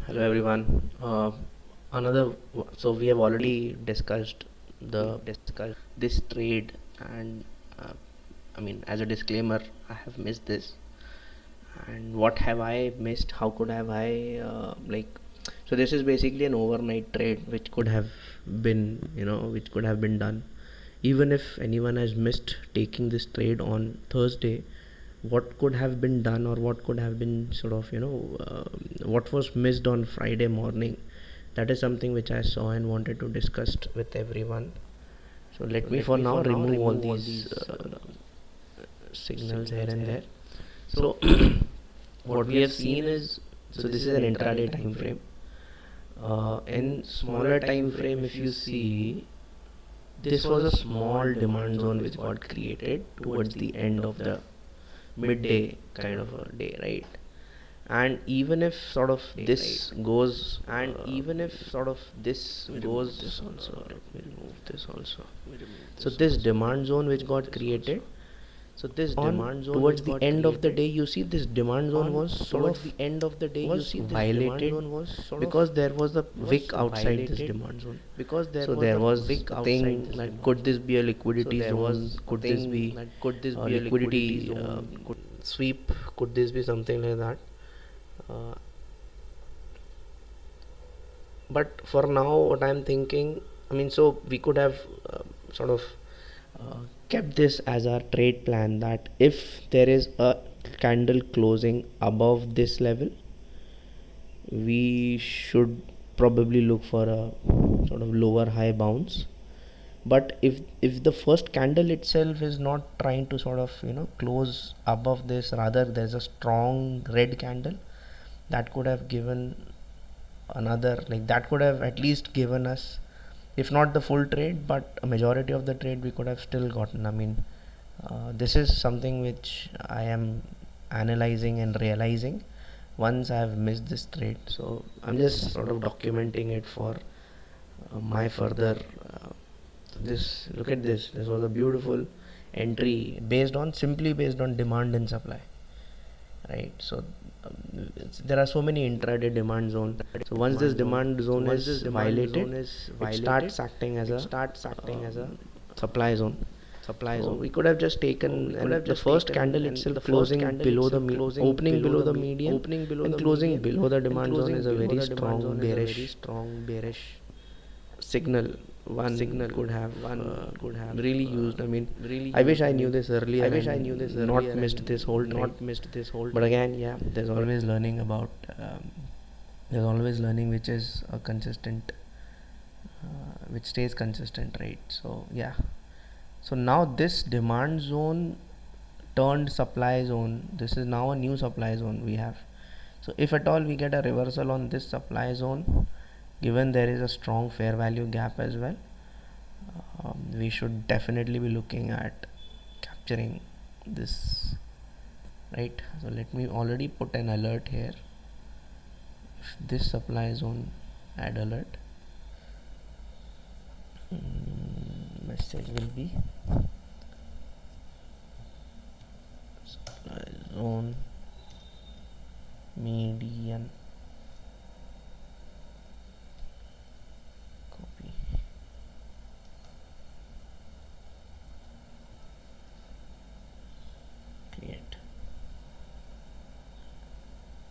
Hello everyone. So we have already discussed this trade, and uh, I mean, as a disclaimer, I have missed this. And what have I missed? How could have I like? So this is basically an overnight trade, which could have been, which could have been done. Even if anyone has missed taking this trade on Thursday, what could have been done, or what could have been what was missed on Friday morning? That is something which I saw and wanted to discuss with everyone. So let me for now remove all these signals here and there. So what we have seen is, so this is an intraday time frame. In smaller time frame, if you see, this was a small demand zone which got created towards the end of the midday kind of a day, right? And even if sort of this goes, and even if sort of this goes, this also, let me remove this also. So this demand zone which got created, so this demand zone towards the end of the day, you see this demand zone was towards the end of the day, you see this violated because there was a wick outside this demand zone. Because there was a thing like, could this be a liquidity zone? Could this be a liquidity sweep? Could this be something like that? But for now, what I'm thinking, I mean, so we could have sort of kept this as our trade plan, that if there is a candle closing above this level, we should probably look for a sort of lower high bounce. But if the first candle itself is not trying to sort of close above this, rather there's a strong red candle, that could have given another, like, that could have at least given us, if not the full trade, but a majority of the trade we could have still gotten. I mean, this is something which I am analyzing and realizing once I have missed this trade. So I'm just sort of documenting it for my further this, look at this, this was a beautiful entry simply based on demand and supply, right? So there are so many intraday demand zones. So once this demand zone is violated, it starts acting as a supply zone. So we could have just taken, and the first candle itself closing below the opening below the median and closing below the demand zone is a very strong bearish signal. One signal could have really used. I mean, I wish I knew this earlier. Not missed this whole trade. But again, yeah, there's always learning about. There's always learning which is a consistent, which stays consistent, right? So yeah. So now this demand zone turned supply zone. This is now a new supply zone we have. So if at all we get a reversal on this supply zone, given there is a strong fair value gap as well, we should definitely be looking at capturing this, right? So let me already put an alert here. If this supply zone, add alert, message will be supply zone median, copy, create.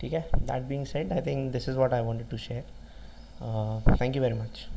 Okay, that being said, I think this is what I wanted to share. Thank you very much.